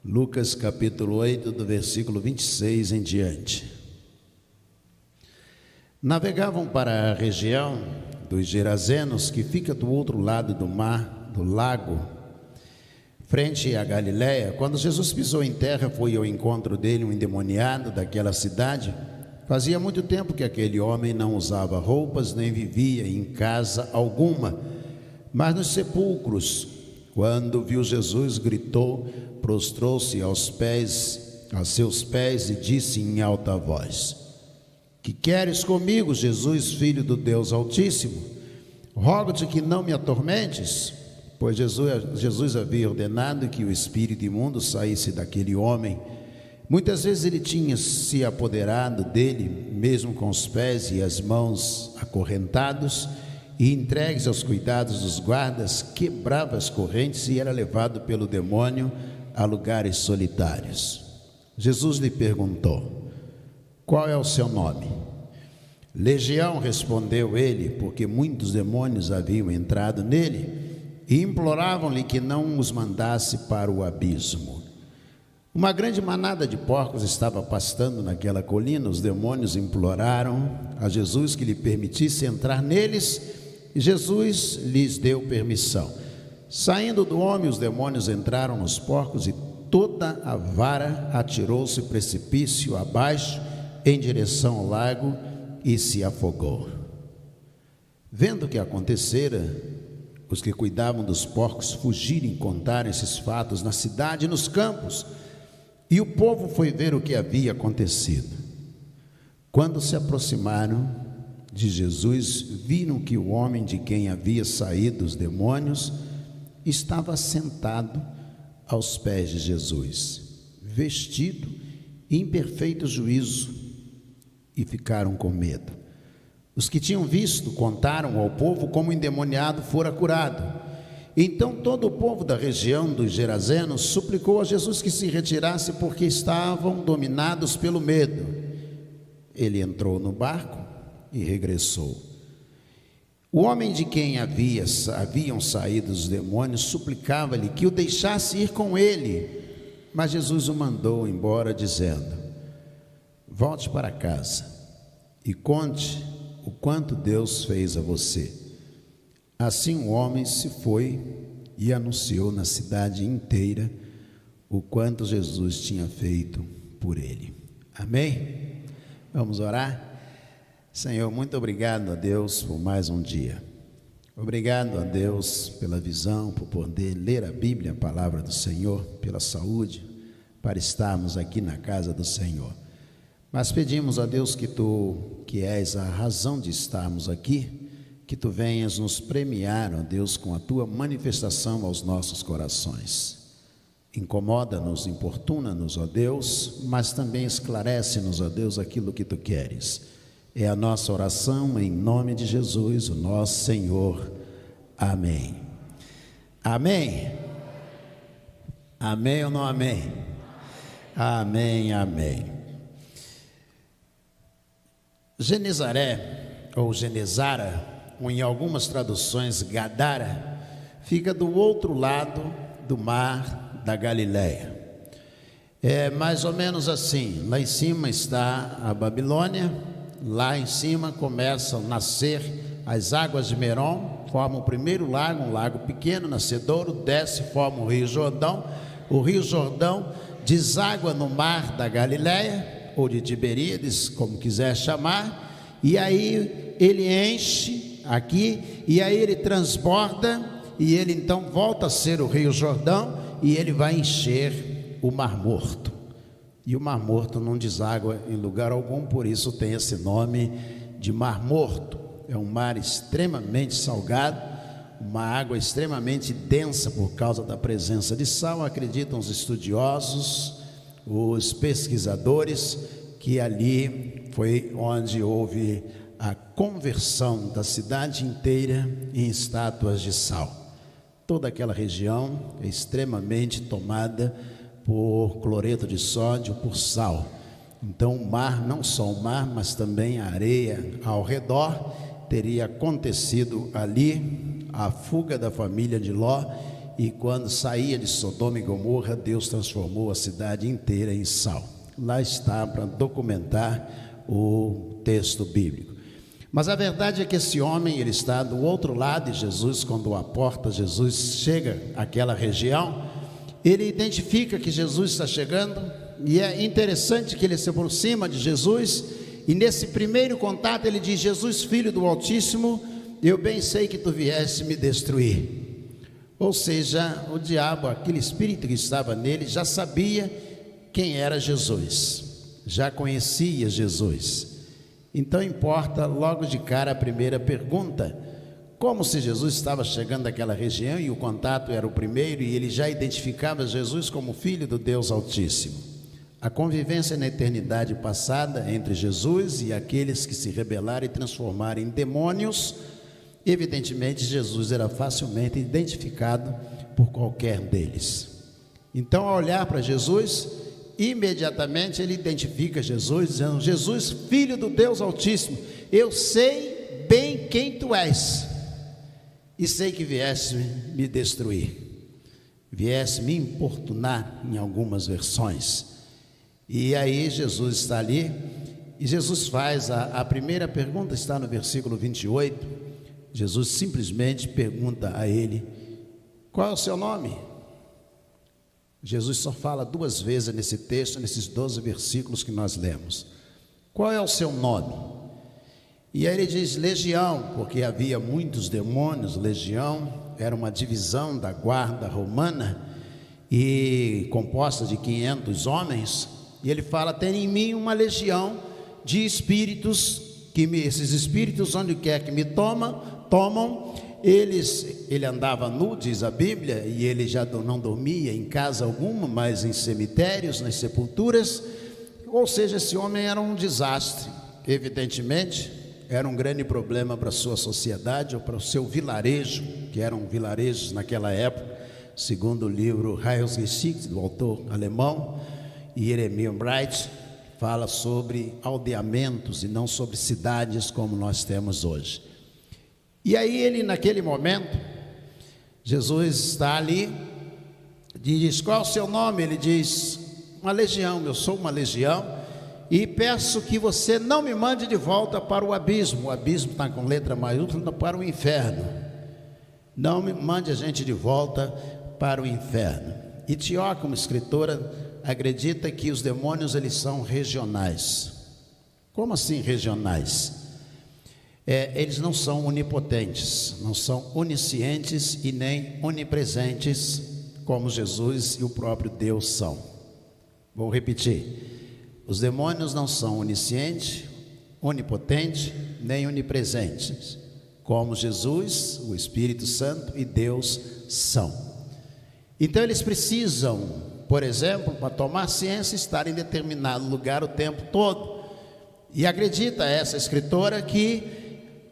Lucas capítulo 8, do versículo 26 em diante. Navegavam para a região dos Gerazenos, que fica do outro lado do mar, do lago, frente à Galiléia. Quando Jesus pisou em terra, foi ao encontro dele um endemoniado daquela cidade. Fazia muito tempo que aquele homem não usava roupas, nem vivia em casa alguma, mas nos sepulcros. Quando viu Jesus, gritou, prostrou-se aos seus pés e disse em alta voz: Que queres comigo, Jesus, filho do Deus Altíssimo? Rogo-te que não me atormentes. Pois Jesus havia ordenado que o espírito imundo saísse daquele homem. Muitas vezes ele tinha se apoderado dele, mesmo com os pés e as mãos acorrentados, e entregues aos cuidados dos guardas, quebrava as correntes e era levado pelo demônio a lugares solitários. Jesus lhe perguntou: Qual é o seu nome? Legião, respondeu ele, porque muitos demônios haviam entrado nele, e imploravam-lhe que não os mandasse para o abismo. Uma grande manada de porcos estava pastando naquela colina. Os demônios imploraram a Jesus que lhe permitisse entrar neles, e Jesus lhes deu permissão. Saindo do homem, os demônios entraram nos porcos, e toda a vara atirou-se precipício abaixo em direção ao lago e se afogou. Vendo o que acontecera, os que cuidavam dos porcos fugiram e contaram esses fatos na cidade e nos campos, e o povo foi ver o que havia acontecido. Quando se aproximaram de Jesus, viram que o homem de quem havia saído os demônios estava sentado aos pés de Jesus, vestido em perfeito juízo, e ficaram com medo. Os que tinham visto contaram ao povo como o endemoniado fora curado. Então todo o povo da região dos Gerazenos suplicou a Jesus que se retirasse, porque estavam dominados pelo medo. Ele entrou no barco e regressou. O homem de quem haviam saído os demônios suplicava-lhe que o deixasse ir com ele, mas Jesus o mandou embora, dizendo: Volte para casa e conte o quanto Deus fez a você. Assim o homem se foi e anunciou na cidade inteira o quanto Jesus tinha feito por ele. Amém? Vamos orar? Senhor, muito obrigado a Deus por mais um dia. Obrigado a Deus pela visão, por poder ler a Bíblia, a palavra do Senhor, pela saúde, para estarmos aqui na casa do Senhor. Mas pedimos a Deus que Tu, que és a razão de estarmos aqui, que Tu venhas nos premiar, ó Deus, com a Tua manifestação aos nossos corações. Incomoda-nos, importuna-nos, ó Deus, mas também esclarece-nos, ó Deus, aquilo que Tu queres. É a nossa oração em nome de Jesus, o nosso Senhor. Amém. Amém? Amém ou não amém? Amém, amém. Genezaré, ou Genezara, ou em algumas traduções Gadara, fica do outro lado do mar da Galiléia. É mais ou menos assim: lá em cima está a Babilônia, lá em cima começam a nascer as águas de Merom, formam o primeiro lago, um lago pequeno, nascedouro, desce, forma o Rio Jordão. O Rio Jordão deságua no mar da Galiléia, ou de Tiberíades, como quiser chamar, e aí ele enche aqui, e aí ele transborda, e ele então volta a ser o Rio Jordão, e ele vai encher o Mar Morto. E o Mar Morto não deságua em lugar algum, por isso tem esse nome de Mar Morto. É um mar extremamente salgado, uma água extremamente densa por causa da presença de sal. Acreditam os estudiosos, os pesquisadores, que ali foi onde houve a conversão da cidade inteira em estátuas de sal. Toda aquela região é extremamente tomada por cloreto de sódio, por sal. Então o mar, não só o mar, mas também a areia ao redor, teria acontecido ali a fuga da família de Ló, e quando saía de Sodoma e Gomorra, Deus transformou a cidade inteira em sal. Lá está para documentar o texto bíblico. Mas a verdade é que esse homem, ele está do outro lado de Jesus. Quando a porta, Jesus chega àquela região, ele identifica que Jesus está chegando, e é interessante que ele se aproxima de Jesus, e nesse primeiro contato ele diz: Jesus, filho do Altíssimo, eu bem sei que tu vieste me destruir. Ou seja, o diabo, aquele espírito que estava nele, já sabia quem era Jesus, já conhecia Jesus. Então importa logo de cara a primeira pergunta: como se Jesus estava chegando àquela região e o contato era o primeiro, e ele já identificava Jesus como filho do Deus Altíssimo. A convivência na eternidade passada entre Jesus e aqueles que se rebelaram e transformaram em demônios, evidentemente Jesus era facilmente identificado por qualquer deles. Então, ao olhar para Jesus, imediatamente ele identifica Jesus, dizendo: Jesus, filho do Deus Altíssimo, eu sei bem quem tu és, e sei que vieste me destruir, vieste me importunar, em algumas versões. E aí Jesus está ali, e Jesus faz a primeira pergunta, está no versículo 28, Jesus simplesmente pergunta a ele: qual é o seu nome? Jesus só fala duas vezes nesse texto, nesses 12 versículos que nós lemos. Qual é o seu nome? E aí ele diz legião, porque havia muitos demônios. Legião era uma divisão da guarda romana, e composta de 500 homens. E ele fala: tem em mim uma legião de espíritos, esses espíritos, onde quer que me tomam, ele andava nu, diz a Bíblia, e ele já não dormia em casa alguma, mas em cemitérios, nas sepulturas. Ou seja, esse homem era um desastre, evidentemente, era um grande problema para a sua sociedade, ou para o seu vilarejo, que eram vilarejos naquela época, segundo o livro Heilsgeschichte, do autor alemão, Jeremiah Bright, fala sobre aldeamentos e não sobre cidades como nós temos hoje. E aí ele, naquele momento, Jesus está ali, diz: qual é o seu nome? Ele diz: uma legião, eu sou uma legião, e peço que você não me mande de volta para o abismo. O abismo está com letra maiúscula, para o inferno. Não me mande a gente de volta para o inferno. E Tió, como escritora, acredita que os demônios, eles são regionais. Como assim regionais? Eles não são onipotentes, não são oniscientes e nem onipresentes, como Jesus e o próprio Deus são. Vou repetir: os demônios não são oniscientes, onipotentes, nem onipresentes, como Jesus, o Espírito Santo e Deus são. Então eles precisam, por exemplo, para tomar ciência, estar em determinado lugar o tempo todo. E acredita essa escritora que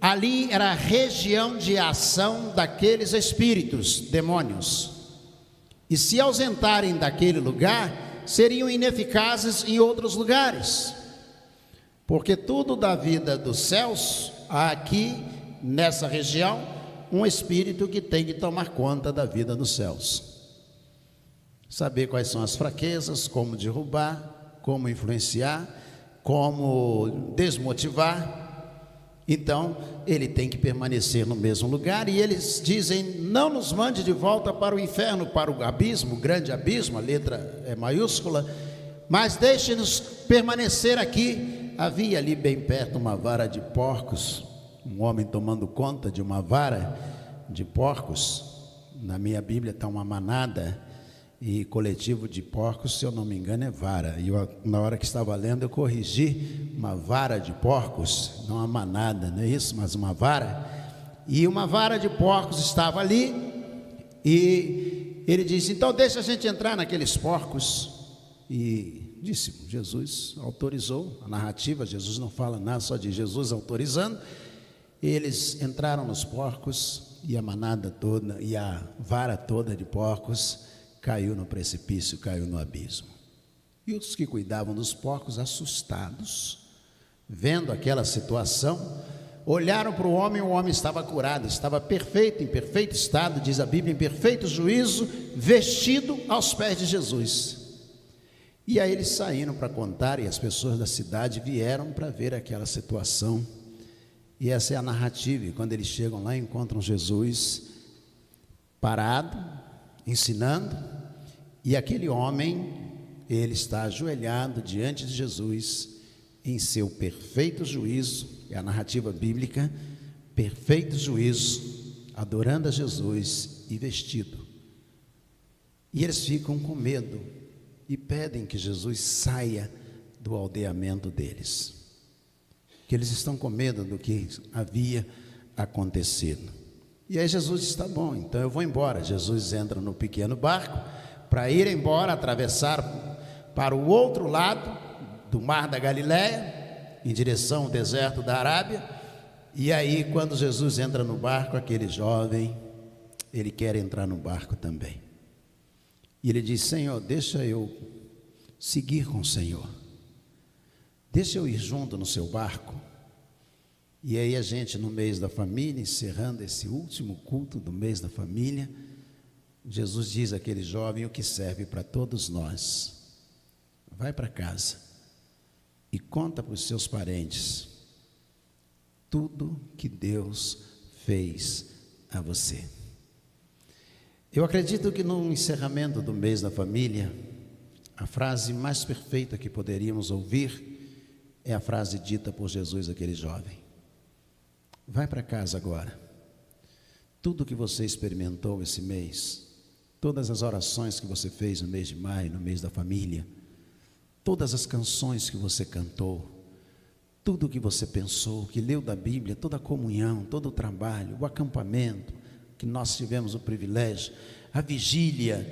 ali era a região de ação daqueles espíritos, demônios. E se ausentarem daquele lugar, seriam ineficazes em outros lugares. Porque tudo da vida dos céus, há aqui, nessa região, um espírito que tem que tomar conta da vida dos céus. Saber quais são as fraquezas, como derrubar, como influenciar, como desmotivar. Então, ele tem que permanecer no mesmo lugar, e eles dizem: não nos mande de volta para o inferno, para o abismo, o grande abismo, a letra é maiúscula, mas deixe-nos permanecer aqui. Havia ali bem perto uma vara de porcos, um homem tomando conta de uma vara de porcos. Na minha Bíblia está uma manada, e coletivo de porcos, se eu não me engano, é vara. E na hora que estava lendo, eu corrigi: uma vara de porcos, não uma manada, não é isso, mas uma vara. E uma vara de porcos estava ali, e ele disse: então deixa a gente entrar naqueles porcos. E disse, Jesus autorizou a narrativa, Jesus não fala nada, só diz Jesus autorizando. Eles entraram nos porcos, e a manada toda, e a vara toda de porcos caiu no precipício, caiu no abismo. E os que cuidavam dos porcos, assustados, vendo aquela situação, olharam para o homem estava curado, estava perfeito, em perfeito estado, diz a Bíblia, em perfeito juízo, vestido aos pés de Jesus. E aí eles saíram para contar, e as pessoas da cidade vieram para ver aquela situação. E essa é a narrativa, e quando eles chegam lá, encontram Jesus parado, ensinando, e aquele homem, ele está ajoelhado diante de Jesus, em seu perfeito juízo, é a narrativa bíblica, perfeito juízo, adorando a Jesus e vestido. E eles ficam com medo e pedem que Jesus saia do aldeamento deles, que eles estão com medo do que havia acontecido. E aí Jesus diz, tá bom, então eu vou embora. Jesus entra no pequeno barco para ir embora, atravessar para o outro lado do mar da Galileia, em direção ao deserto da Arábia. E aí, quando Jesus entra no barco, aquele jovem, ele quer entrar no barco também. E ele diz, Senhor, deixa eu seguir com o Senhor, deixa eu ir junto no seu barco. E aí a gente, no mês da família, encerrando esse último culto do mês da família, Jesus diz àquele jovem o que serve para todos nós: vai para casa e conta para os seus parentes tudo que Deus fez a você. Eu acredito que no encerramento do mês da família, a frase mais perfeita que poderíamos ouvir é a frase dita por Jesus àquele jovem: vai para casa agora. Tudo que você experimentou esse mês, todas as orações que você fez no mês de maio, no mês da família, todas as canções que você cantou, tudo que você pensou, que leu da Bíblia, toda a comunhão, todo o trabalho, o acampamento, que nós tivemos o privilégio, a vigília,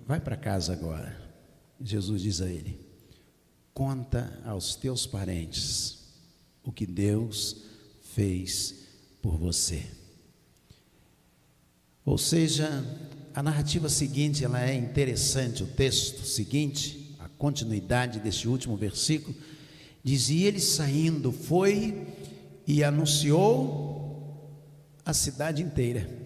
vai para casa agora. Jesus diz a ele: conta aos teus parentes o que Deus fez por você. Ou seja, a narrativa seguinte, ela é interessante. O texto seguinte, a continuidade deste último versículo, diz: e ele saindo foi e anunciou a cidade inteira.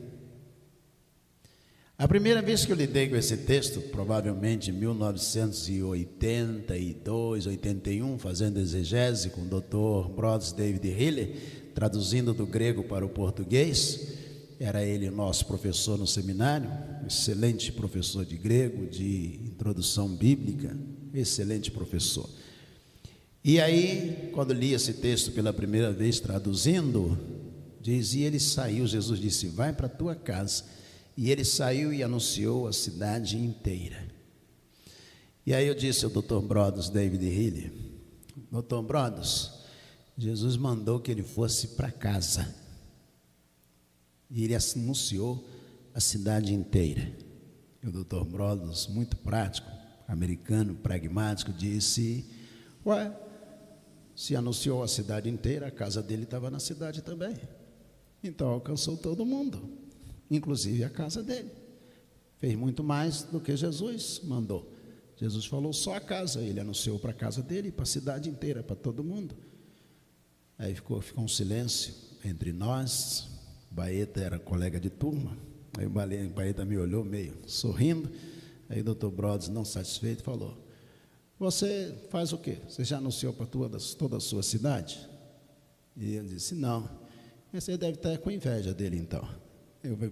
A primeira vez que eu lidei com esse texto, provavelmente em 1982, 81, fazendo exegese com o Dr. Brothers David Healy, traduzindo do grego para o português. Era ele nosso professor no seminário, excelente professor de grego, de introdução bíblica, excelente professor. E aí, quando li esse texto pela primeira vez, traduzindo, diz: e ele saiu, Jesus disse, vai para a tua casa. E ele saiu e anunciou a cidade inteira. E aí eu disse ao Dr. Brothers David Healy: Dr. Brothers, Jesus mandou que ele fosse para casa. E ele anunciou a cidade inteira. E o Dr. Brothers, muito prático, americano, pragmático, disse: ué, se anunciou a cidade inteira, a casa dele estava na cidade também. Então alcançou todo mundo, inclusive a casa dele. Fez muito mais do que Jesus mandou. Jesus falou só a casa, ele anunciou para a casa dele, para a cidade inteira, para todo mundo. Aí ficou um silêncio entre nós. Baeta era colega de turma. Aí o Baeta me olhou meio sorrindo. Aí o Dr. Brothers, não satisfeito, falou: você faz o quê? Você já anunciou para toda a sua cidade? E ele disse: não. Você deve estar com inveja dele então.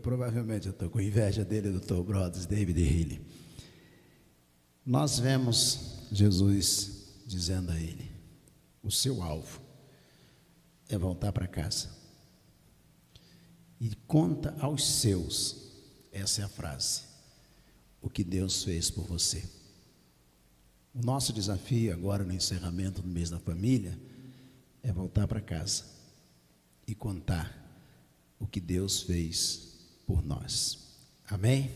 Provavelmente eu estou com inveja dele, Dr. Brothers David Healy. Nós vemos Jesus dizendo a ele: o seu alvo é voltar para casa e conta aos seus, essa é a frase, o que Deus fez por você. O nosso desafio agora no encerramento do mês da família é voltar para casa e contar o que Deus fez por nós. Amém?